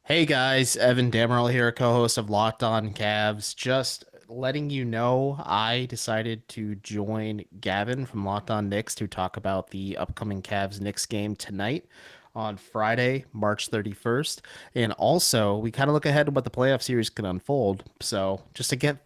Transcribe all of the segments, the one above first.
Hey guys, Evan Dammarell here, co-host of Locked On Cavs. Just letting you know, I decided to join Gavin from Locked On Knicks to talk about the upcoming Cavs Knicks game tonight on Friday, March 31st. And also, we kind of look ahead to what the playoff series can unfold. So, just to get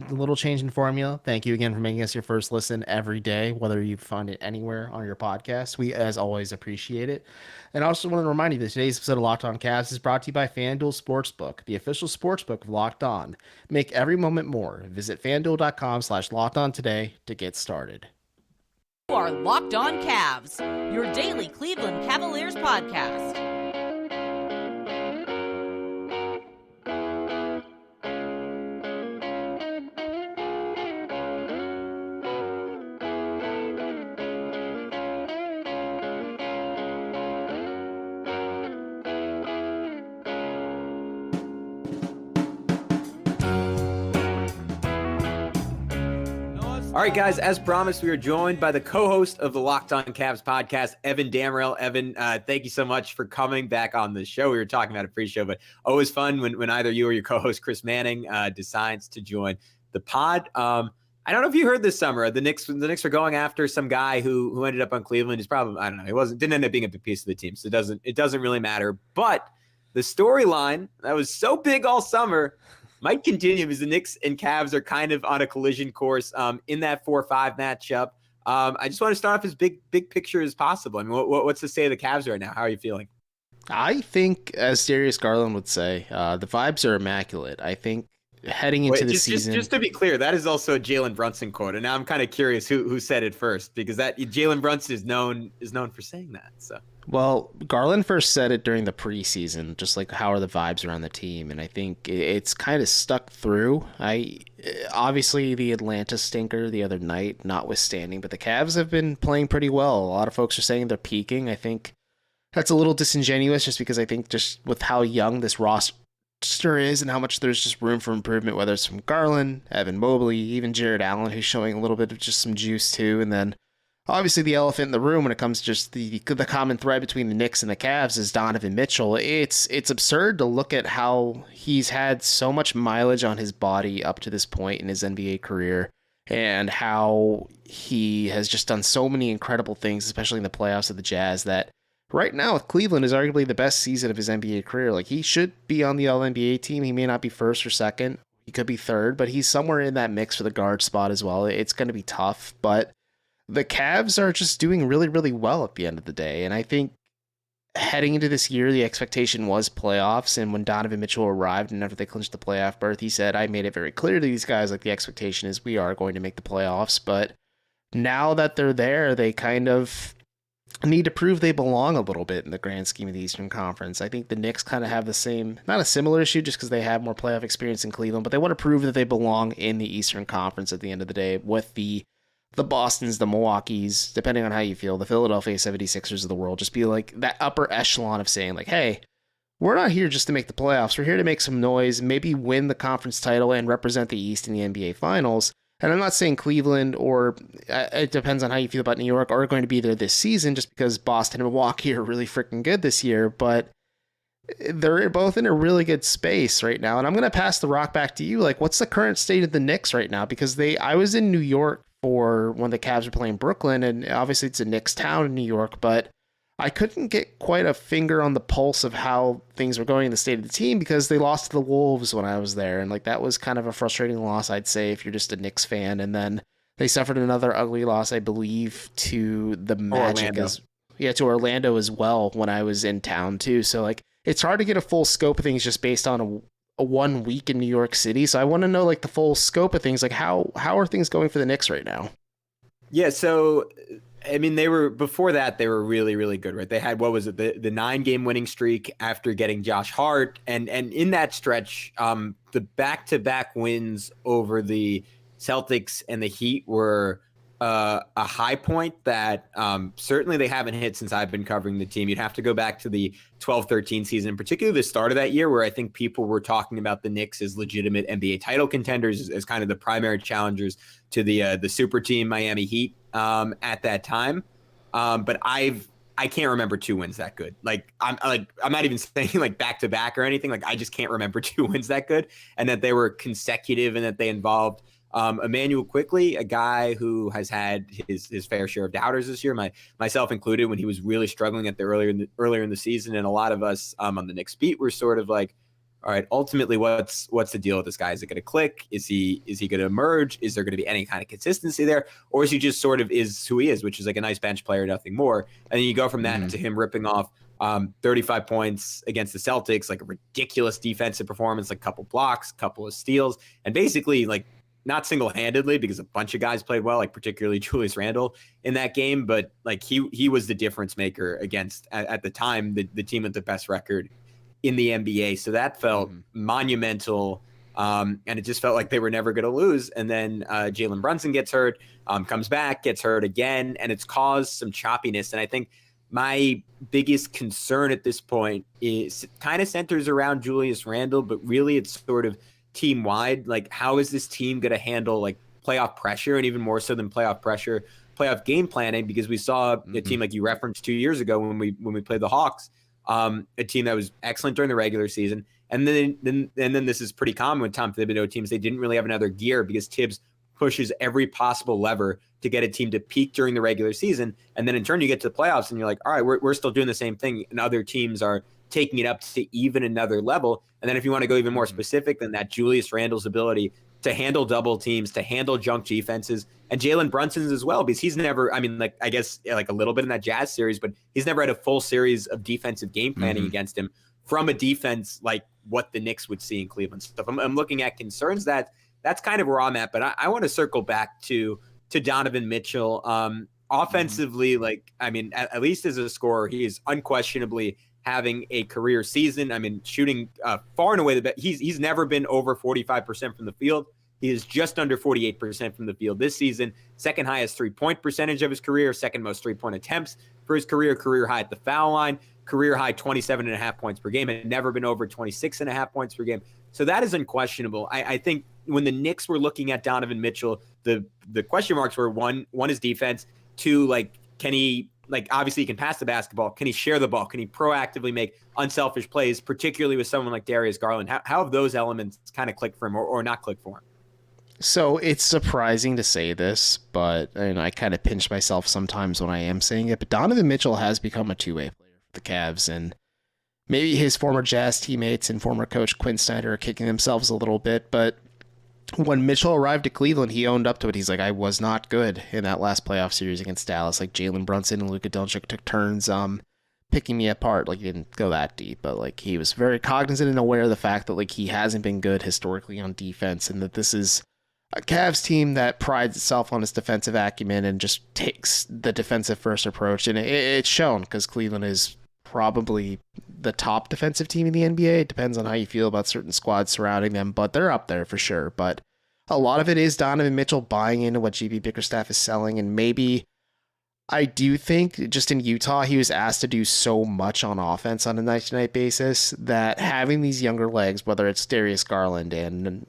a little change in formula. Thank you again for making us your first listen every day, whether you find it anywhere on your podcast. We, as always, appreciate it. And I also want to remind you that today's episode of Locked On Cavs is brought to you by FanDuel Sportsbook, the official sportsbook of Locked On. Make every moment more. Visit FanDuel.com/Locked On today to get started. You are Locked On Cavs, your daily Cleveland Cavaliers podcast. All right, guys, as promised, we are joined by the co-host of the Locked On Cavs podcast, Evan Dammarell. Evan, thank you so much for coming back on the show. We were talking about a pre-show, but always fun when either you or your co-host, Chris Manning, decides to join the pod. I don't know if you heard this summer, the Knicks are going after some guy who ended up on Cleveland. He's probably, I don't know, didn't end up being a big piece of the team, so it doesn't really matter. But the storyline that was so big all summer might continue because the Knicks and Cavs are kind of on a collision course in that 4-5 matchup. I just want to start off as big picture as possible. I mean, what's the state of the Cavs right now? How are you feeling? I think, as Darius Garland would say, the vibes are immaculate. I think heading into the season. Just to be clear, that is also a Jalen Brunson quote, and now I'm kind of curious who said it first, because that Jalen Brunson is known for saying that. So. Well, Garland first said it during the preseason, just like how are the vibes around the team, and I think it's kind of stuck through. Obviously the Atlanta stinker the other night notwithstanding, but the Cavs have been playing pretty well. A lot of folks are saying they're peaking. I think that's a little disingenuous, just because I think just with how young this roster is and how much there's just room for improvement, whether it's from Garland, Evan Mobley, even Jared Allen, who's showing a little bit of just some juice too, and then obviously the elephant in the room when it comes to just the common thread between the Knicks and the Cavs is Donovan Mitchell. It's absurd to look at how he's had so much mileage on his body up to this point in his NBA career, and how he has just done so many incredible things, especially in the playoffs of the Jazz, that right now with Cleveland is arguably the best season of his NBA career. Like, he should be on the All-NBA team. He may not be first or second. He could be third, but he's somewhere in that mix for the guard spot as well. It's going to be tough, but the Cavs are just doing really, really well at the end of the day. And I think heading into this year, the expectation was playoffs. And when Donovan Mitchell arrived and after they clinched the playoff berth, he said, I made it very clear to these guys, like, the expectation is we are going to make the playoffs. But now that they're there, they kind of need to prove they belong a little bit in the grand scheme of the Eastern Conference. I think the Knicks kind of have the same, not a similar issue just because they have more playoff experience in Cleveland, but they want to prove that they belong in the Eastern Conference at the end of the day with the Bostons, the Milwaukees, depending on how you feel, the Philadelphia 76ers of the world, just be like that upper echelon of saying, like, hey, we're not here just to make the playoffs. We're here to make some noise, maybe win the conference title and represent the East in the NBA Finals. And I'm not saying Cleveland or it depends on how you feel about New York are going to be there this season just because Boston and Milwaukee are really freaking good this year, but they're both in a really good space right now. And I'm going to pass the rock back to you. Like, what's the current state of the Knicks right now? Because I was in New York for when the Cavs were playing Brooklyn, and obviously it's a Knicks town in New York, but I couldn't get quite a finger on the pulse of how things were going in the state of the team because they lost to the Wolves when I was there, and like that was kind of a frustrating loss, I'd say, if you're just a Knicks fan. And then they suffered another ugly loss, I believe, to the Magic, to Orlando as well when I was in town too. So like it's hard to get a full scope of things just based on a 1 week in New York City. So I want to know like the full scope of things. Like how are things going for the Knicks right now? Yeah. So, I mean, before that, they were really, really good, right? They had, what was it? The 9-game winning streak after getting Josh Hart. And in that stretch, the back-to-back wins over the Celtics and the Heat were a high point that certainly they haven't hit since I've been covering the team. You'd have to go back to the 12-13 season, particularly the start of that year, where I think people were talking about the Knicks as legitimate NBA title contenders, as kind of the primary challengers to the super team Miami Heat at that time. But I can't remember 2 wins that good. Like I'm not even saying like back to back or anything. Like I just can't remember 2 wins that good, and that they were consecutive and that they involved Emmanuel Quickly, a guy who has had his fair share of doubters this year, myself included, when he was really struggling at the earlier in the season, and a lot of us on the Knicks beat were sort of like, all right, ultimately, what's the deal with this guy? Is it going to click? Is he going to emerge? Is there going to be any kind of consistency there, or is he just sort of is who he is, which is like a nice bench player, nothing more? And then you go from that to him ripping off 35 points against the Celtics, like a ridiculous defensive performance, like a couple blocks, couple of steals, and basically like not single-handedly, because a bunch of guys played well, like particularly Julius Randle in that game, but like he was the difference maker against at the time the team with the best record in the NBA. So that felt monumental, and it just felt like they were never going to lose. And then Jalen Brunson gets hurt, comes back, gets hurt again, and it's caused some choppiness. And I think my biggest concern at this point is kind of centers around Julius Randle, but really it's sort of team wide. Like, how is this team going to handle like playoff pressure, and even more so than playoff pressure, playoff game planning? Because we saw a team like you referenced 2 years ago when we played the Hawks, a team that was excellent during the regular season, and then this is pretty common with Tom Thibodeau teams. They didn't really have another gear because Tibbs pushes every possible lever to get a team to peak during the regular season, and then in turn you get to the playoffs and you're like, all right, we're still doing the same thing, and other teams are taking it up to even another level. And then if you want to go even more specific than that, Julius Randle's ability to handle double teams, to handle junk defenses, and Jalen Brunson's as well, because he's never, I mean, like, I guess like a little bit in that Jazz series, but he's never had a full series of defensive game planning against him from a defense like what the Knicks would see in Cleveland. So if I'm looking at concerns, that's kind of where I'm at. But I want to circle back to Donovan Mitchell. Offensively, like, I mean, at least as a scorer, he is unquestionably having a career season. I mean, shooting far and away the best. He's never been over 45% from the field. He is just under 48% from the field this season. Second highest 3-point percentage of his career, second most 3-point attempts for his career high at the foul line, career high 27.5 points per game, and never been over 26.5 points per game. So that is unquestionable. I think when the Knicks were looking at Donovan Mitchell, the question marks were one is defense, two, like, can he, like, obviously he can pass the basketball. Can he share the ball? Can he proactively make unselfish plays, particularly with someone like Darius Garland? How have those elements kind of clicked for him or not clicked for him? So it's surprising to say this, but and I kind of pinch myself sometimes when I am saying it, but Donovan Mitchell has become a two-way player for the Cavs, and maybe his former Jazz teammates and former coach Quinn Snyder are kicking themselves a little bit, but when Mitchell arrived to Cleveland, he owned up to it. He's like, I was not good in that last playoff series against Dallas. Like, Jalen Brunson and Luka Doncic took turns picking me apart. Like, he didn't go that deep, but like, he was very cognizant and aware of the fact that like he hasn't been good historically on defense, and that this is a Cavs team that prides itself on its defensive acumen and just takes the defensive first approach. And it's shown, because Cleveland is probably the top defensive team in the NBA. It depends on how you feel about certain squads surrounding them, but they're up there for sure. But a lot of it is Donovan Mitchell buying into what GB Bickerstaff is selling, and maybe I do think just in Utah, he was asked to do so much on offense on a night-to-night basis that having these younger legs, whether it's Darius Garland, and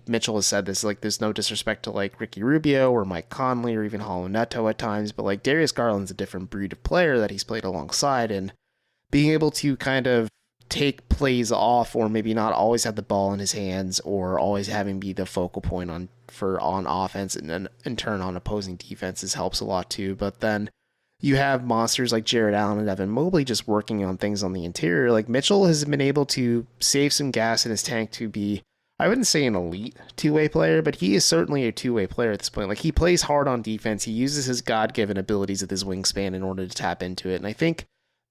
Mitchell has said this, like, there's no disrespect to like Ricky Rubio or Mike Conley or even Hollow Neto at times, but like Darius Garland's a different breed of player that he's played alongside, and being able to kind of take plays off, or maybe not always have the ball in his hands, or always having be the focal point on offense, and then in turn on opposing defenses helps a lot too. But then you have monsters like Jared Allen and Evan Mobley just working on things on the interior. Like, Mitchell has been able to save some gas in his tank to be, I wouldn't say an elite two-way player, but he is certainly a two-way player at this point. Like, he plays hard on defense. He uses his God-given abilities with his wingspan in order to tap into it. And I think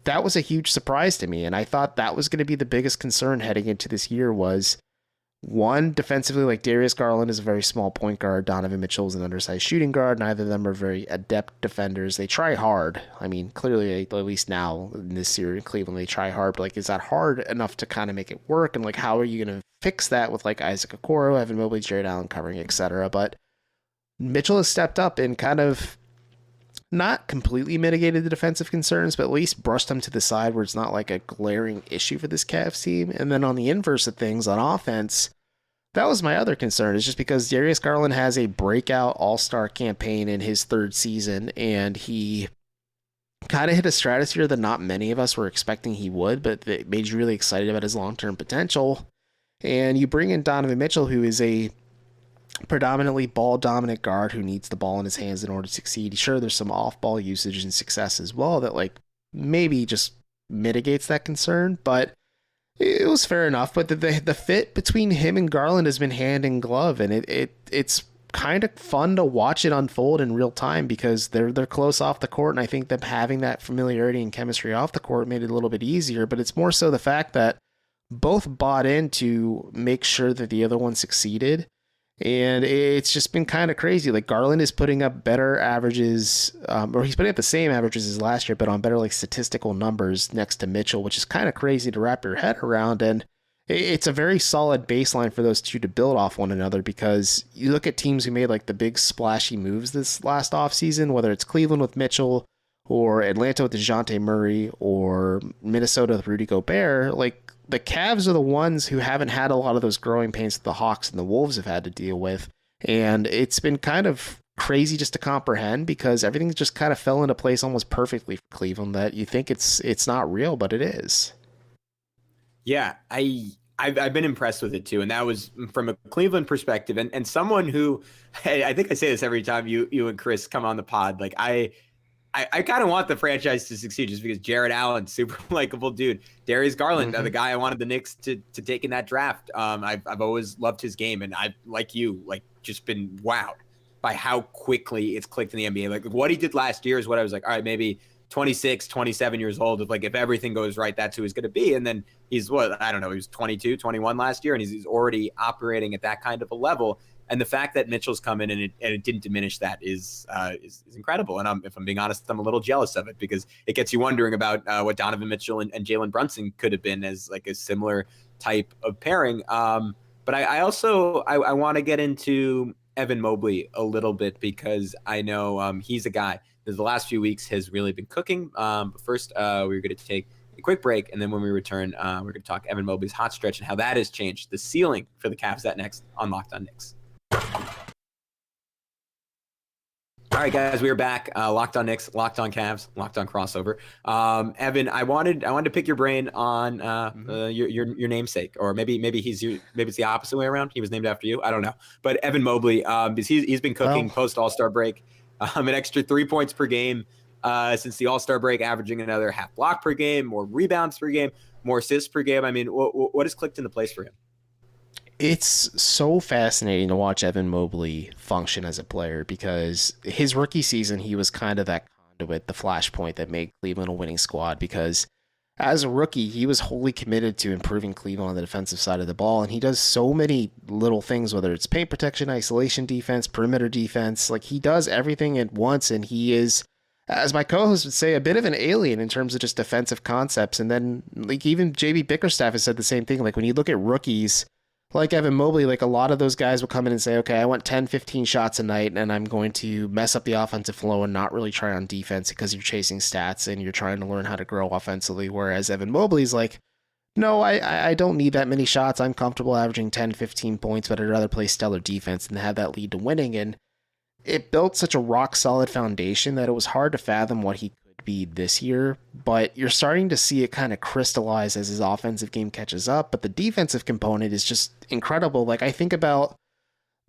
that was a huge surprise to me, and I thought that was going to be the biggest concern heading into this year was, one, defensively, like Darius Garland is a very small point guard, Donovan Mitchell is an undersized shooting guard, neither of them are very adept defenders. They try hard. I mean, clearly, at least now in this series in Cleveland, they try hard, but like, is that hard enough to kind of make it work? And like, how are you going to fix that with like Isaac Okoro, Evan Mobley, Jared Allen covering, etc.? But Mitchell has stepped up and kind of not completely mitigated the defensive concerns, but at least brushed them to the side where it's not like a glaring issue for this Cavs team. And then on the inverse of things, on offense, that was my other concern, is just because Darius Garland has a breakout all-star campaign in his third season, and he kind of hit a stratosphere that not many of us were expecting he would, but it made you really excited about his long-term potential. And you bring in Donovan Mitchell, who is a predominantly ball-dominant guard who needs the ball in his hands in order to succeed. Sure, there's some off-ball usage and success as well that like maybe just mitigates that concern, but it was fair enough. But the fit between him and Garland has been hand in glove, and it's kind of fun to watch it unfold in real time because they're close off the court, and I think them having that familiarity and chemistry off the court made it a little bit easier. But it's more so the fact that both bought in to make sure that the other one succeeded. And it's just been kind of crazy. Like Garland is putting up better averages, or he's putting up the same averages as last year, but on better like statistical numbers next to Mitchell, which is kind of crazy to wrap your head around. And it's a very solid baseline for those two to build off one another, because you look at teams who made like the big splashy moves this last offseason, whether it's Cleveland with Mitchell or Atlanta with DeJounte Murray or Minnesota with Rudy Gobert, like the Cavs are the ones who haven't had a lot of those growing pains that the Hawks and the Wolves have had to deal with. And it's been kind of crazy just to comprehend because everything just kind of fell into place almost perfectly for Cleveland that you think it's not real, but it is. Yeah, I've been impressed with it too. And that was from a Cleveland perspective and someone who, I think I say this every time you and Chris come on the pod, like I kind of want the franchise to succeed just because Jared Allen, super likable dude. Darius Garland, the guy I wanted the Knicks to take in that draft. I've always loved his game, and I've, like you, like just been wowed by how quickly it's clicked in the NBA. Like what he did last year is what I was like, all right, maybe 26, 27 years old. If everything goes right, that's who he's going to be. And then he's he was 22, 21 last year, and he's already operating at that kind of a level. And the fact that Mitchell's come in and it didn't diminish that is incredible. And if I'm being honest, I'm a little jealous of it because it gets you wondering about what Donovan Mitchell and Jalen Brunson could have been as like a similar type of pairing. But I also want to get into Evan Mobley a little bit because I know he's a guy that the last few weeks has really been cooking. But first, we're going to take a quick break, and then when we return, we're going to talk Evan Mobley's hot stretch and how that has changed the ceiling for the Cavs. That next on Locked On Knicks. All right, guys, we are back. Locked On Knicks, Locked On Cavs, Locked On Crossover. Evan, I wanted to pick your brain on your namesake, or maybe it's the opposite way around. He was named after you. I don't know, but Evan Mobley, because he's been cooking post All-Star break, an extra 3 points per game since the All-Star break, averaging another half block per game, more rebounds per game, more assists per game. I mean, what has clicked into place for him? It's so fascinating to watch Evan Mobley function as a player because his rookie season, he was kind of that conduit, the flashpoint that made Cleveland a winning squad because as a rookie, he was wholly committed to improving Cleveland on the defensive side of the ball. And he does so many little things, whether it's paint protection, isolation defense, perimeter defense, like he does everything at once. And he is, as my co-host would say, a bit of an alien in terms of just defensive concepts. And then like even JB Bickerstaff has said the same thing. Like when you look at rookies, like Evan Mobley, like a lot of those guys will come in and say, okay, I want 10, 15 shots a night and I'm going to mess up the offensive flow and not really try on defense because you're chasing stats and you're trying to learn how to grow offensively. Whereas Evan Mobley's like, no, I don't need that many shots. I'm comfortable averaging 10, 15 points, but I'd rather play stellar defense and have that lead to winning. And it built such a rock solid foundation that it was hard to fathom what he could be this year, but you're starting to see it kind of crystallize as his offensive game catches up. But the defensive component is just incredible. Like I think about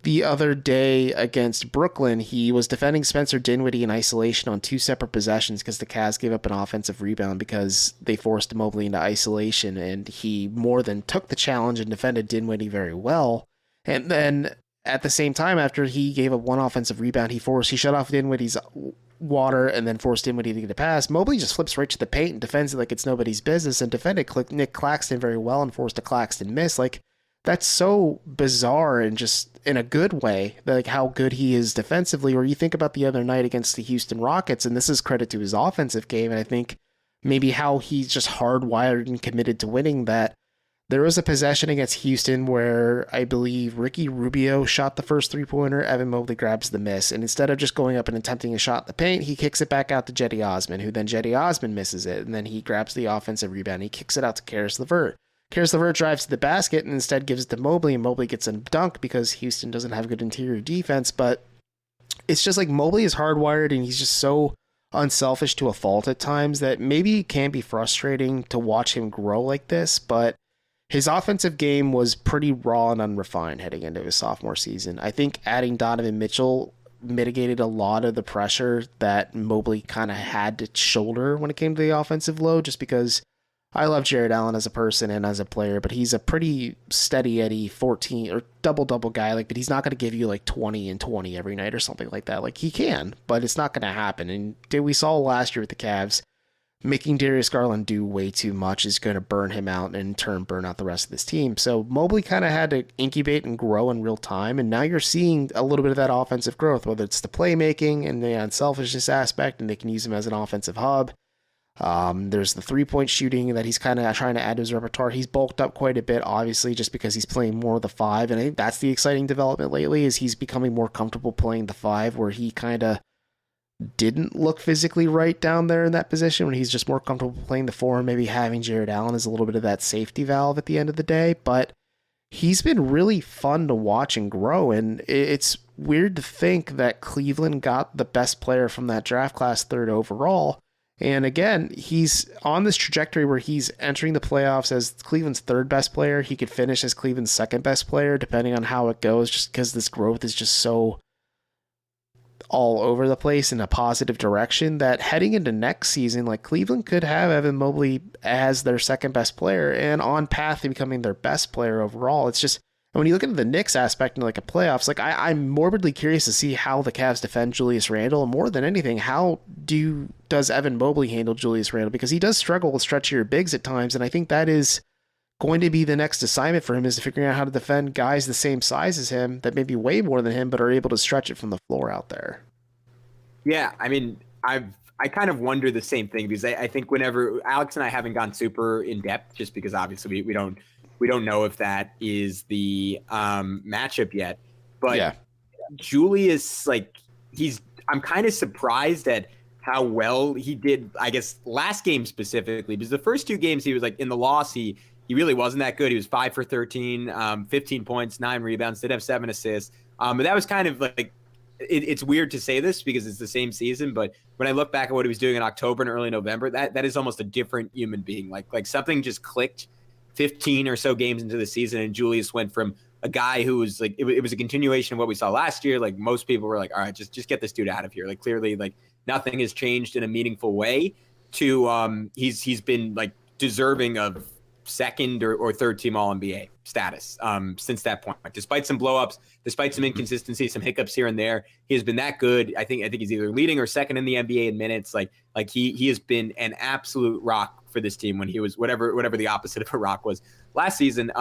the other day against Brooklyn, he was defending Spencer Dinwiddie in isolation on 2 separate possessions because the Cavs gave up an offensive rebound because they forced Mobley into isolation, and he more than took the challenge and defended Dinwiddie very well. And then at the same time, after he gave up one offensive rebound, he shut off Dinwiddie's water and then forced Dinwiddie to get a pass. Mobley just flips right to the paint and defends it like it's nobody's business and defended Nick Claxton very well and forced a Claxton miss. Like that's so bizarre and just in a good way, like how good he is defensively. Or you think about the other night against the Houston Rockets, and this is credit to his offensive game, and I think maybe how he's just hardwired and committed to winning that. There was a possession against Houston where I believe Ricky Rubio shot the first 3-pointer. Evan Mobley grabs the miss. And instead of just going up and attempting a shot in the paint, he kicks it back out to Jetty Osman, who then Jetty Osman misses it. And then he grabs the offensive rebound. He kicks it out to Karis LeVert. Karis LeVert drives to the basket and instead gives it to Mobley. And Mobley gets a dunk because Houston doesn't have good interior defense. But it's just like Mobley is hardwired and he's just so unselfish to a fault at times that maybe can be frustrating to watch him grow like this, but his offensive game was pretty raw and unrefined heading into his sophomore season. I think adding Donovan Mitchell mitigated a lot of the pressure that Mobley kind of had to shoulder when it came to the offensive load, just because I love Jared Allen as a person and as a player, but he's a pretty steady Eddie 14 or double guy. Like, but he's not going to give you like 20 and 20 every night or something like that. Like, he can, but it's not going to happen. And we saw last year with the Cavs, making Darius Garland do way too much is going to burn him out and in turn burn out the rest of this team. So Mobley kind of had to incubate and grow in real time. And now you're seeing a little bit of that offensive growth, whether it's the playmaking and the unselfishness aspect, and they can use him as an offensive hub. There's the 3-point shooting that he's kind of trying to add to his repertoire. He's bulked up quite a bit, obviously, just because he's playing more of the 5. And I think that's the exciting development lately, is he's becoming more comfortable playing the 5, where he kind of didn't look physically right down there in that position, when he's just more comfortable playing the 4, and maybe having Jared Allen as a little bit of that safety valve at the end of the day. But he's been really fun to watch and grow. And it's weird to think that Cleveland got the best player from that draft class 3rd overall. And again, he's on this trajectory where he's entering the playoffs as Cleveland's 3rd best player. He could finish as Cleveland's 2nd best player, depending on how it goes, just because this growth is just so all over the place in a positive direction, that heading into next season, like, Cleveland could have Evan Mobley as their 2nd best player and on path to becoming their best player overall. It's just, and when you look into the Knicks aspect in like a playoffs, like, I'm morbidly curious to see how the Cavs defend Julius Randle, and more than anything, how does Evan Mobley handle Julius Randle, because he does struggle with stretchier bigs at times, and I think that is going to be the next assignment for him, is figuring out how to defend guys the same size as him that maybe weigh more than him but are able to stretch it from the floor out there. Yeah, I mean, I kind of wonder the same thing, because I think whenever Alex and I haven't gone super in depth, just because obviously we don't know if that is the matchup yet. But yeah, Julius, like, I'm kind of surprised at how well he did, I guess, last game specifically, because the first 2 games he was like, in the loss, he really wasn't that good. He was 5 for 13, 15 points, 9 rebounds, did have 7 assists. But that was kind of like, it's weird to say this because it's the same season, but when I look back at what he was doing in October and early November, that is almost a different human being. Like something just clicked 15 or so games into the season, and Julius went from a guy who was like, it was a continuation of what we saw last year. Like, most people were like, all right, just get this dude out of here. Like, clearly, like, nothing has changed in a meaningful way, to he's been like deserving of 2nd or 3rd team All-NBA status since that point. Despite some blowups, despite some inconsistency, some hiccups here and there, he has been that good. I think he's either leading or 2nd in the NBA in minutes. Like he has been an absolute rock for this team when he was whatever the opposite of a rock was last season.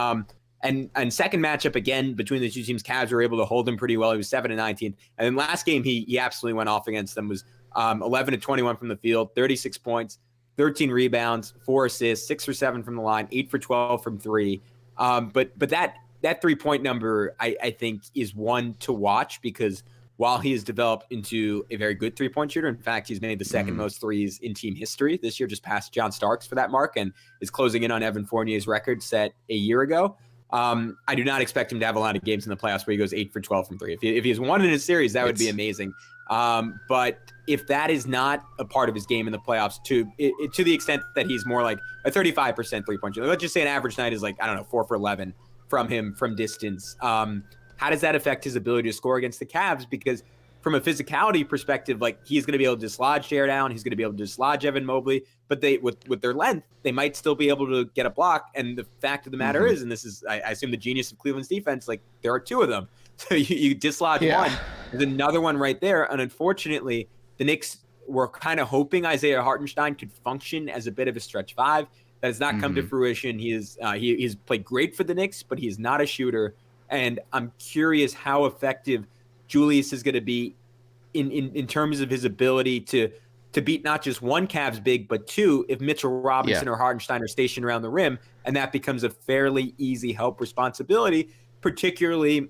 And second matchup again between the 2 teams, Cavs were able to hold him pretty well. He was 7 and 19. And then last game he absolutely went off against them. Was 11 and 21 from the field, 36 points, 13 rebounds, 4 assists, 6 for 7 from the line, 8 for 12 from 3. But that 3-point number, I think, is one to watch, because while he has developed into a very good 3-point shooter, in fact, he's made the 2nd most threes in team history this year, just past John Starks for that mark, and is closing in on Evan Fournier's record set a year ago. I do not expect him to have a lot of games in the playoffs where he goes 8 for 12 from 3. If he has won in a series, that would be amazing. But if that is not a part of his game in the playoffs, to the extent that he's more like a 35% 3-point shooter, let's just say an average night is like, I don't know, 4 for 11 from him from distance. How does that affect his ability to score against the Cavs? Because from a physicality perspective, like, he's going to be able to dislodge Jared Allen, he's going to be able to dislodge Evan Mobley, but they with their length, they might still be able to get a block. And the fact of the matter is, and this is, I assume, the genius of Cleveland's defense, like, there are 2 of them. So you dislodge one, there's another one right there. And unfortunately, the Knicks were kind of hoping Isaiah Hartenstein could function as a bit of a stretch 5. That has not come to fruition. He's played great for the Knicks, but he's not a shooter. And I'm curious how effective Julius is going to be in terms of his ability to beat not just one Cavs big, but 2 if Mitchell Robinson or Hartenstein are stationed around the rim. And that becomes a fairly easy help responsibility, particularly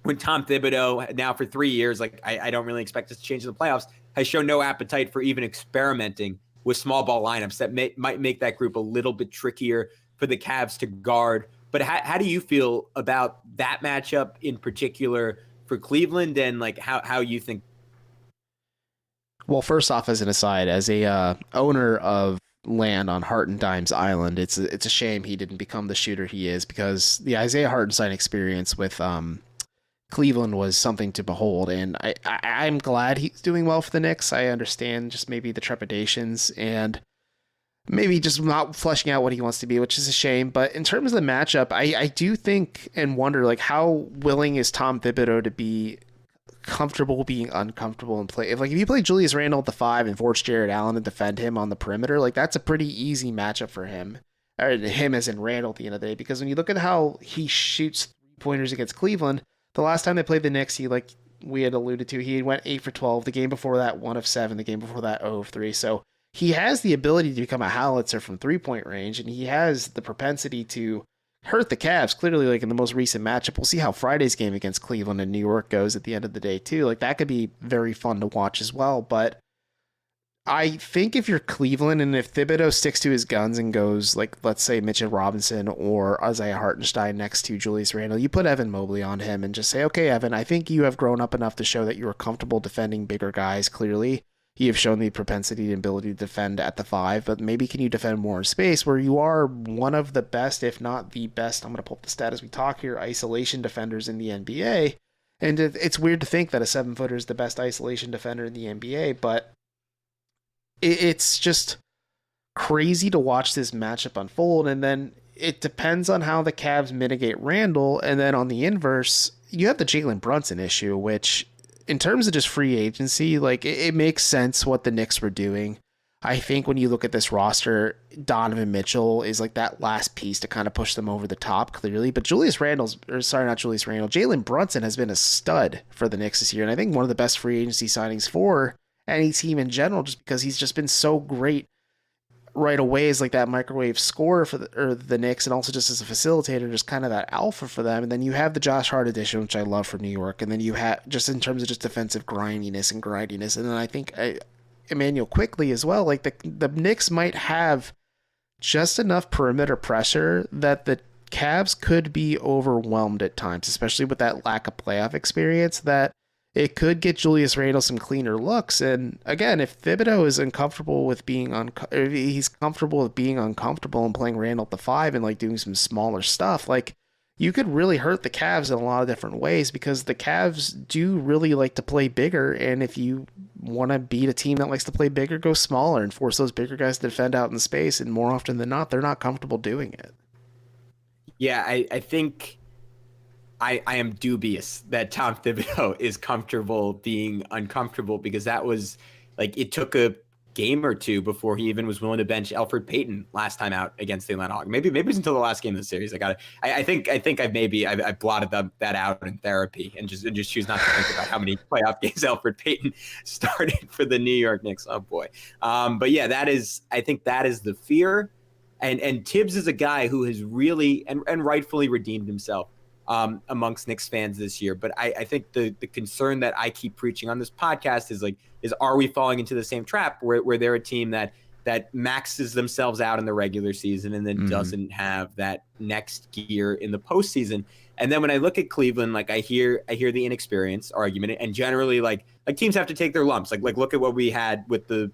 when Tom Thibodeau, now for 3 years, like, I don't really expect this to change in the playoffs, has shown no appetite for even experimenting with small ball lineups that might make that group a little bit trickier for the Cavs to guard. But how do you feel about that matchup in particular for Cleveland, and like how you think? Well, first off, as an aside, as a owner of land on Hartendime's Island, it's a shame he didn't become the shooter he is, because the Isaiah Hartenstein experience with Cleveland was something to behold, and I'm glad he's doing well for the Knicks. I understand just maybe the trepidations and maybe just not fleshing out what he wants to be, which is a shame. But in terms of the matchup, I do think and wonder, like, how willing is Tom Thibodeau to be comfortable being uncomfortable and play. If you play Julius Randle at the 5 and force Jared Allen to defend him on the perimeter, like, that's a pretty easy matchup for him, or him as in Randle at the end of the day. Because when you look at how he shoots 3-pointers against Cleveland, the last time they played the Knicks, he, like we had alluded to, he went 8 for 12. The game before that, 1 of 7. The game before that, 0 of 3. So he has the ability to become a howitzer from 3-point range, and he has the propensity to hurt the Cavs, clearly, like in the most recent matchup. We'll see how Friday's game against Cleveland and New York goes at the end of the day, too. Like, that could be very fun to watch as well. But I think if you're Cleveland, and if Thibodeau sticks to his guns and goes, like, let's say Mitchell Robinson or Isaiah Hartenstein next to Julius Randle, you put Evan Mobley on him and just say, okay, Evan, I think you have grown up enough to show that you are comfortable defending bigger guys, clearly. You have shown the propensity and ability to defend at the 5, but maybe can you defend more in space, where you are one of the best, if not the best, I'm going to pull up the stat as we talk here, isolation defenders in the NBA. And it's weird to think that a 7-footer is the best isolation defender in the NBA, but it's just crazy to watch this matchup unfold. And then it depends on how the Cavs mitigate Randle. And then on the inverse, you have the Jalen Brunson issue, which, in terms of just free agency, like, it makes sense what the Knicks were doing. I think when you look at this roster, Donovan Mitchell is like that last piece to kind of push them over the top, clearly. But Jalen Brunson has been a stud for the Knicks this year, and I think one of the best free agency signings for any team in general, just because he's just been so great right away as like that microwave scorer for the Knicks, and also just as a facilitator, just kind of that alpha for them. And then you have the Josh Hart addition, which I love for New York. And then you have, just in terms of just defensive grindiness. And then I think Emmanuel Quickley as well. Like, the Knicks might have just enough perimeter pressure that the Cavs could be overwhelmed at times, especially with that lack of playoff experience, that it could get Julius Randle some cleaner looks. And again, if Thibodeau is uncomfortable with being he's comfortable with being uncomfortable and playing Randle at the 5 and like doing some smaller stuff, like, you could really hurt the Cavs in a lot of different ways, because the Cavs do really like to play bigger. And if you want to beat a team that likes to play bigger, go smaller and force those bigger guys to defend out in space. And more often than not, they're not comfortable doing it. Yeah, I think I am dubious that Tom Thibodeau is comfortable being uncomfortable, because that was, like, it took a game or two before he even was willing to bench Alfred Payton last time out against the Atlanta Hawks. Maybe it was until the last game of the series. I think I blotted that out in therapy and just choose not to think about how many playoff games Alfred Payton started for the New York Knicks. Oh boy. But yeah, I think that is the fear. And Tibbs is a guy who has really and rightfully redeemed himself amongst Knicks fans this year. But I think the concern that I keep preaching on this podcast is are we falling into the same trap where they're a team that maxes themselves out in the regular season and then doesn't have that next gear in the postseason. And then when I look at Cleveland, like, I hear the inexperience argument, and generally like teams have to take their lumps. Like look at what we had with the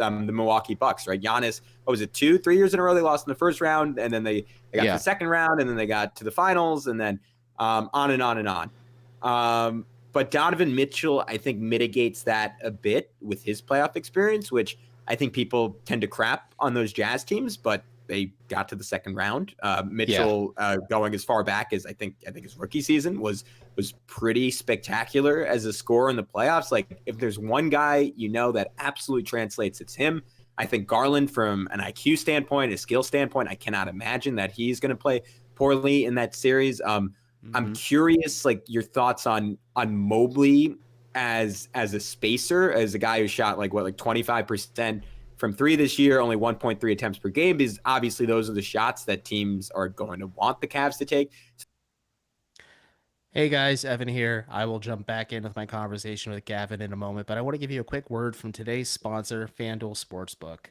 Milwaukee Bucks, right? Giannis, what was it, 2-3 years in a row they lost in the first round, and then they got to the second round, and then they got to the finals, and then on and on and on. But Donovan Mitchell, I think, mitigates that a bit with his playoff experience, which I think people tend to crap on those Jazz teams, but they got to the second round. Mitchell going as far back as I think his rookie season was pretty spectacular as a scorer in the playoffs. Like, if there's one guy that absolutely translates, it's him. I think Garland, from an IQ standpoint, a skill standpoint, I cannot imagine that he's going to play poorly in that series. I'm curious, like, your thoughts on Mobley as a spacer, as a guy who shot like 25% from 3 this year, only 1.3 attempts per game, because obviously those are the shots that teams are going to want the Cavs to take. Hey guys, Evan here. I will jump back in with my conversation with Gavin in a moment, but I want to give you a quick word from today's sponsor, FanDuel Sportsbook.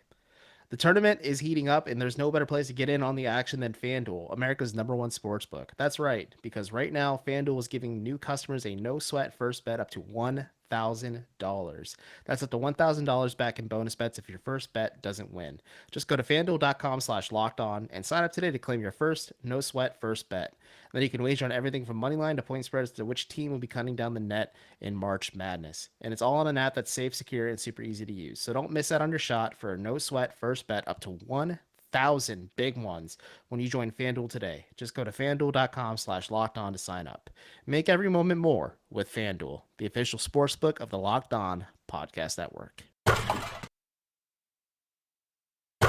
The tournament is heating up, and there's no better place to get in on the action than FanDuel, America's #1 sportsbook. That's right, because right now, FanDuel is giving new customers a no-sweat first bet up to $1,000. $1,000. That's up to $1,000 back in bonus bets if your first bet doesn't win. Just go to FanDuel.com/lockedon and sign up today to claim your first no sweat first bet. And then you can wager on everything from money line to point spreads to which team will be cutting down the net in March Madness. And it's all on an app that's safe, secure, and super easy to use. So don't miss out on your shot for a no sweat first bet up to 1,000 big ones when you join FanDuel today. Just go to FanDuel.com/lockedon to sign up. Make every moment more with FanDuel, the official sportsbook of the Locked On Podcast Network.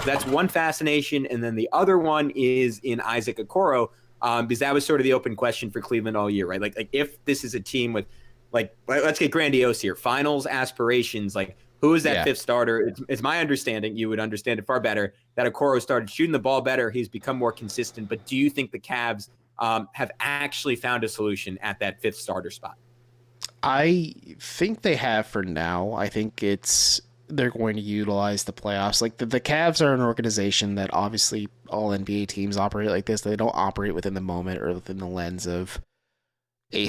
That's one fascination. And then the other one is in Isaac Okoro, because that was sort of the open question for Cleveland all year, right? Like if this is a team with, like, let's get grandiose here, finals aspirations, like who is that fifth starter? It's my understanding, you would understand it far better, that Okoro started shooting the ball better. He's become more consistent. But do you think the Cavs have actually found a solution at that fifth starter spot? I think they have for now. I think they're going to utilize the playoffs. Like the Cavs are an organization that obviously all NBA teams operate like this. They don't operate within the moment or within the lens of a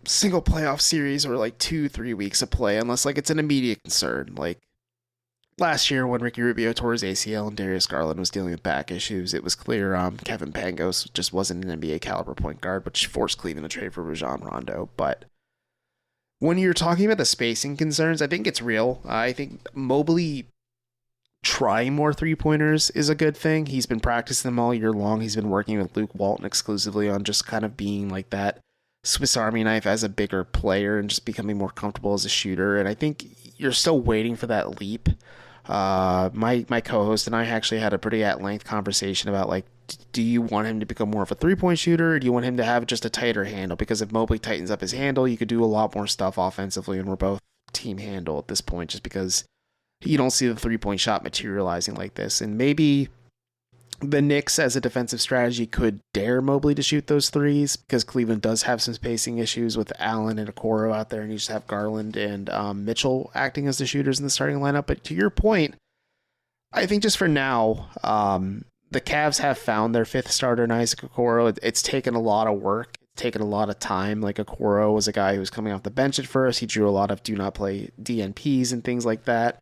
single playoff series or like 2-3 weeks of play, unless like it's an immediate concern. Like last year when Ricky Rubio tore his ACL and Darius Garland was dealing with back issues, it was clear Kevin Pangos just wasn't an NBA caliber point guard, which forced Cleveland to trade for Rajon Rondo. But when you're talking about the spacing concerns, I think it's real. I think Mobley trying more three-pointers is a good thing. He's been practicing them all year long. He's been working with Luke Walton exclusively on just kind of being like that Swiss Army knife as a bigger player and just becoming more comfortable as a shooter. And I think you're still waiting for that leap. My co-host and I actually had a pretty at-length conversation about, like, do you want him to become more of a three-point shooter, or do you want him to have just a tighter handle? Because if Mobley tightens up his handle, you could do a lot more stuff offensively, and we're both team handle at this point just because you don't see the three-point shot materializing like this. And maybe the Knicks, as a defensive strategy, could dare Mobley to shoot those threes, because Cleveland does have some spacing issues with Allen and Okoro out there, and you just have Garland and Mitchell acting as the shooters in the starting lineup. But to your point, I think just for now, the Cavs have found their fifth starter in Isaac Okoro. It's taken a lot of work. It's taken a lot of time. Like, Okoro was a guy who was coming off the bench at first. He drew a lot of do not play DNPs and things like that.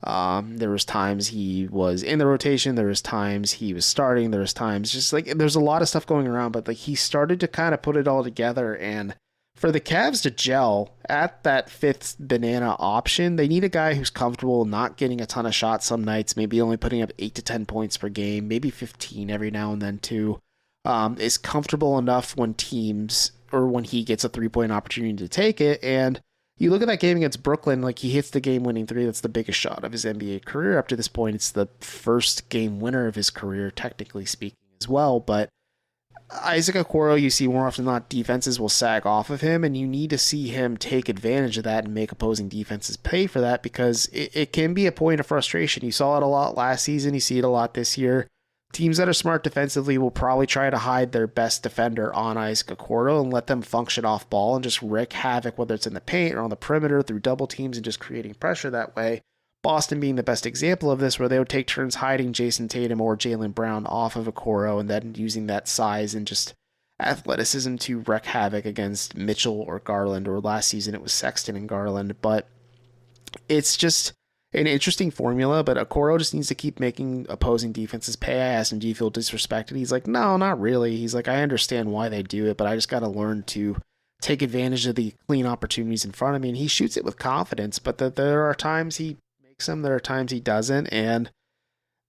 There was times he was in the rotation. There was times he was starting. There was times just like there's a lot of stuff going around, but like he started to kind of put it all together. And for the Cavs to gel at that fifth banana option, they need a guy who's comfortable not getting a ton of shots some nights, maybe only putting up 8 to 10 points per game, maybe 15 every now and then too. Is comfortable enough when teams or when he gets a 3-point opportunity to take it. And you look at that game against Brooklyn, like he hits the game-winning three. That's the biggest shot of his NBA career up to this point. It's the first game winner of his career, technically speaking, as well. But Isaac Okoro, you see more often than not, defenses will sag off of him, and you need to see him take advantage of that and make opposing defenses pay for that, because it can be a point of frustration. You saw it a lot last season. You see it a lot this year. Teams that are smart defensively will probably try to hide their best defender on Isaac Okoro and let them function off ball and just wreak havoc, whether it's in the paint or on the perimeter through double teams and just creating pressure that way. Boston being the best example of this, where they would take turns hiding Jason Tatum or Jaylen Brown off of Okoro and then using that size and just athleticism to wreak havoc against Mitchell or Garland, or last season it was Sexton and Garland. But it's just an interesting formula, but Okoro just needs to keep making opposing defenses pay. I asked him, do you feel disrespected? He's like, no, not really. He's like, I understand why they do it, but I just got to learn to take advantage of the clean opportunities in front of me. And he shoots it with confidence, but there are times he makes them, there are times he doesn't, and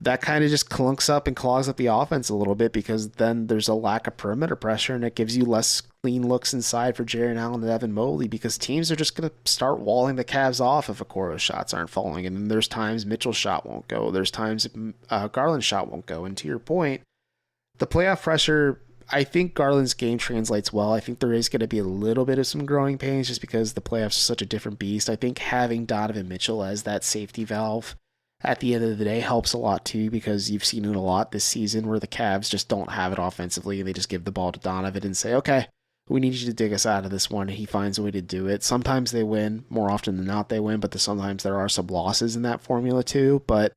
that kind of just clunks up and clogs up the offense a little bit, because then there's a lack of perimeter pressure, and it gives you less clean looks inside for Jarrett Allen and Evan Mobley, because teams are just going to start walling the Cavs off if Okoro's shots aren't falling. And then there's times Mitchell's shot won't go. There's times Garland's shot won't go. And to your point, the playoff pressure, I think Garland's game translates well. I think there is going to be a little bit of some growing pains just because the playoffs are such a different beast. I think having Donovan Mitchell as that safety valve at the end of the day helps a lot too, because you've seen it a lot this season where the Cavs just don't have it offensively and they just give the ball to Donovan and say, okay, we need you to dig us out of this one. And he finds a way to do it. Sometimes they win, more often than not they win, but sometimes there are some losses in that formula too. But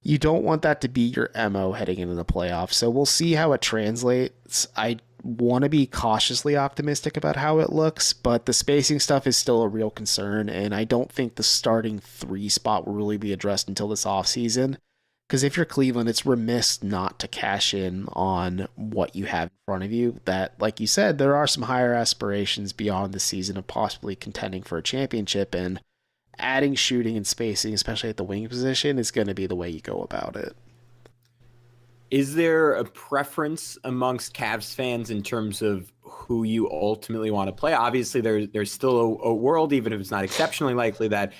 you don't want that to be your MO heading into the playoffs. So we'll see how it translates. I want to be cautiously optimistic about how it looks, but the spacing stuff is still a real concern, and I don't think the starting 3 spot will really be addressed until this offseason. Because if you're Cleveland, it's remiss not to cash in on what you have in front of you. That, like you said, there are some higher aspirations beyond the season of possibly contending for a championship, and adding shooting and spacing, especially at the wing position, is going to be the way you go about it. Is there a preference amongst Cavs fans in terms of who you ultimately want to play? Obviously, there's still a world, even if it's not exceptionally likely, that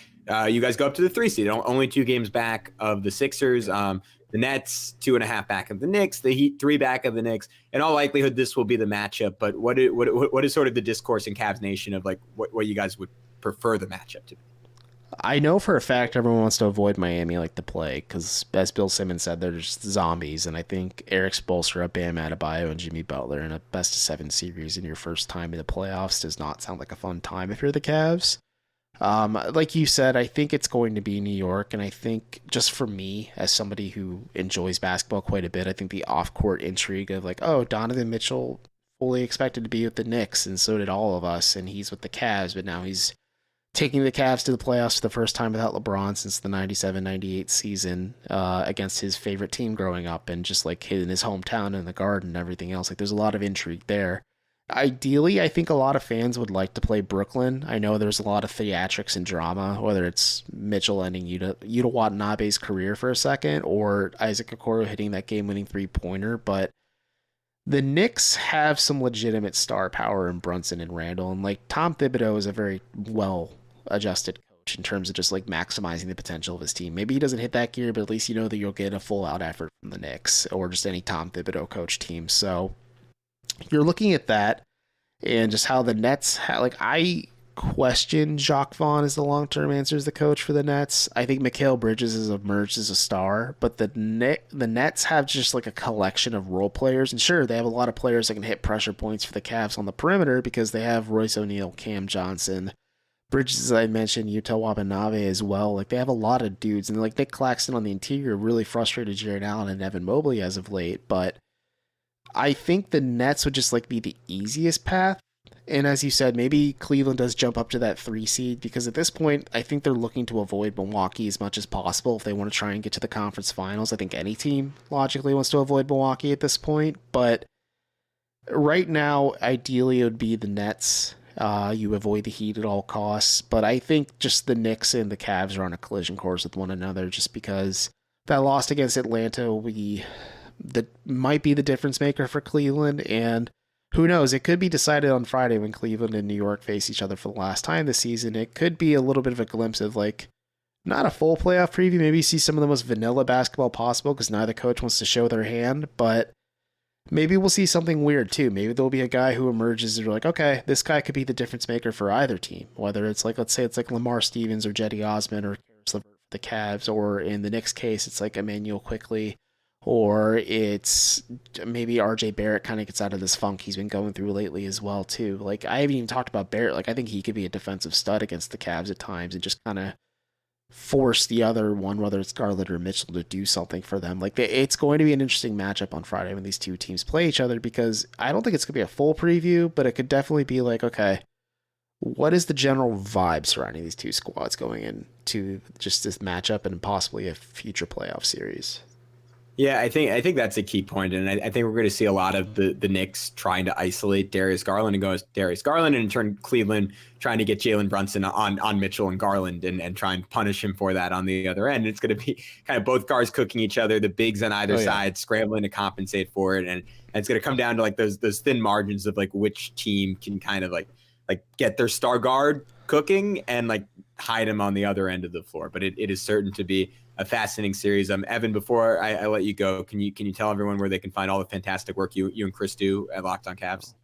you guys go up to the 3 seed, only 2 games back of the Sixers. The Nets 2.5 back of the Knicks, the Heat 3 back of the Knicks. In all likelihood, this will be the matchup. But what is sort of the discourse in Cavs Nation of like what you guys would prefer the matchup to be? I know for a fact everyone wants to avoid Miami like the plague because, as Bill Simmons said, they're just zombies. And I think Eric Spoelstra, Bam Adebayo, and Jimmy Butler in a best-of-7 series in your first time in the playoffs does not sound like a fun time if you're the Cavs. Like you said, I think it's going to be New York, and I think just for me, as somebody who enjoys basketball quite a bit, I think the off-court intrigue of like, oh, Donovan Mitchell fully expected to be with the Knicks, and so did all of us, and he's with the Cavs, but now he's taking the Cavs to the playoffs for the first time without LeBron since the 97-98 season against his favorite team growing up, and just like in his hometown in the Garden and everything else. Like, there's a lot of intrigue there. Ideally, I think a lot of fans would like to play Brooklyn. I know there's a lot of theatrics and drama, whether it's Mitchell ending Yuta Watanabe's career for a second or Isaac Okoro hitting that game-winning three-pointer, but the Knicks have some legitimate star power in Brunson and Randle, and like Tom Thibodeau is a very well-adjusted coach in terms of just like maximizing the potential of his team. Maybe he doesn't hit that gear, but at least you know that you'll get a full-out effort from the Knicks or just any Tom Thibodeau coach team. So you're looking at that and just how the Nets, I question Jacques Vaughn as the long-term answer as the coach for the Nets. I think Mikal Bridges has emerged as a star, but the Nets have just like a collection of role players, and sure, they have a lot of players that can hit pressure points for the Cavs on the perimeter because they have Royce O'Neal, Cam Johnson, Bridges, as I mentioned, Yuta Watanabe as well. Like, they have a lot of dudes, and like Nick Claxton on the interior really frustrated Jared Allen and Evan Mobley as of late, but I think the Nets would just like be the easiest path. And as you said, maybe Cleveland does jump up to that 3 seed because at this point, I think they're looking to avoid Milwaukee as much as possible if they want to try and get to the conference finals. I think any team logically wants to avoid Milwaukee at this point. But right now, ideally, it would be the Nets. You avoid the Heat at all costs. But I think just the Knicks and the Cavs are on a collision course with one another just because that loss against Atlanta that might be the difference maker for Cleveland, and who knows, it could be decided on Friday when Cleveland and New York face each other for the last time this season. It could be a little bit of a glimpse of like not a full playoff preview, maybe you see some of the most vanilla basketball possible because neither coach wants to show their hand, but maybe we'll see something weird too. Maybe there'll be a guy who emerges and you're like, okay, this guy could be the difference maker for either team, whether it's like, let's say it's like Lamar Stevens or Jetty Osman or Karis LeVert for the Cavs, or in the Knicks case it's like Emmanuel Quickley, or it's maybe RJ Barrett kind of gets out of this funk he's been going through lately as well too. Like, I haven't even talked about Barrett. Like, I think he could be a defensive stud against the Cavs at times and just kind of force the other one, whether it's Garland or Mitchell, to do something for them. Like, it's going to be an interesting matchup on Friday when these two teams play each other, because I don't think it's going to be a full preview, but it could definitely be like, okay, what is the general vibe surrounding these two squads going into just this matchup and possibly a future playoff series? Yeah, I think that's a key point, and I think we're going to see a lot of the Knicks trying to isolate Darius Garland and go as Darius Garland, and in turn Cleveland trying to get Jalen Brunson on Mitchell and Garland and try and punish him for that on the other end. It's going to be kind of both cars cooking each other, the bigs on either side scrambling to compensate for it, and it's going to come down to like those thin margins of like which team can kind of like get their star guard cooking and like hide him on the other end of the floor. But it is certain to be a fascinating series. Evan, before I let you go, can you tell everyone where they can find all the fantastic work you and Chris do at Locked On Cavs?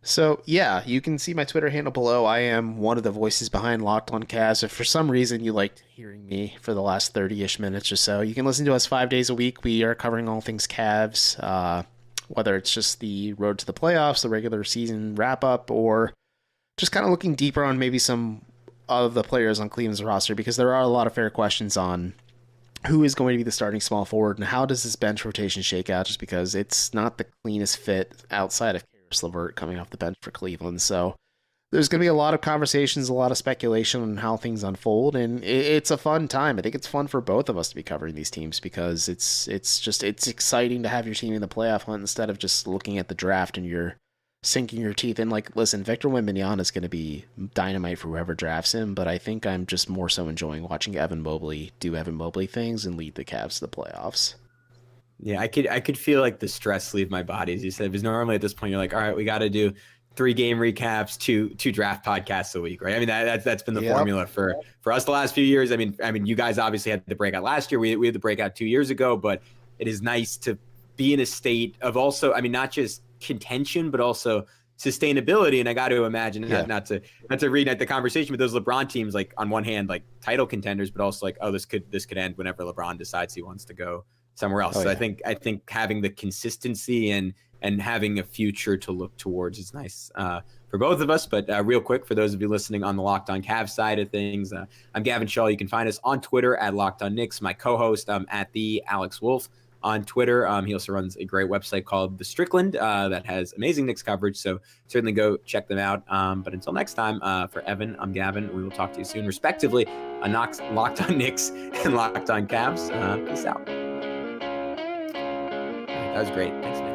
So yeah, you can see my Twitter handle below. I am one of the voices behind Locked On Cavs. If for some reason you liked hearing me for the last 30-ish minutes or so, you can listen to us 5 days a week. We are covering all things Cavs, whether it's just the road to the playoffs, the regular season wrap up, or just kind of looking deeper on maybe some of the players on Cleveland's roster, because there are a lot of fair questions on who is going to be the starting small forward and how does this bench rotation shake out, just because it's not the cleanest fit outside of LeVert coming off the bench for Cleveland. So there's going to be a lot of conversations, a lot of speculation on how things unfold, and it's a fun time. I think it's fun for both of us to be covering these teams because it's exciting to have your team in the playoff hunt instead of just looking at the draft and you're sinking your teeth in. Like, listen, Victor Wembanyama is going to be dynamite for whoever drafts him, but I think I'm just more so enjoying watching Evan Mobley do Evan Mobley things and lead the Cavs to the playoffs. Yeah, I could feel like the stress leave my body, as you said, because normally at this point you're like, all right, we got to do 3 game recaps, two draft podcasts a week, right? I mean, that's been the formula for us the last few years. I mean, you guys obviously had the breakout last year. We had the breakout 2 years ago, but it is nice to be in a state of also, I mean, not just contention, but also sustainability. And I got to imagine, not to reignite the conversation, but those LeBron teams, like on one hand, like title contenders, but also like, oh, this could end whenever LeBron decides he wants to go somewhere else. So I think having the consistency and having a future to look towards is nice for both of us. But real quick, for those of you listening on the Locked On Cavs side of things, I'm Gavin Shaw. You can find us on Twitter at Locked On Knicks. My co-host at the Alex Wolf on Twitter. He also runs a great website called The Strickland that has amazing Knicks coverage. So certainly go check them out. But until next time, for Evan, I'm Gavin. We will talk to you soon, respectively, on Locked On Knicks and Locked On Cavs. Peace out. That was great. Thanks, man.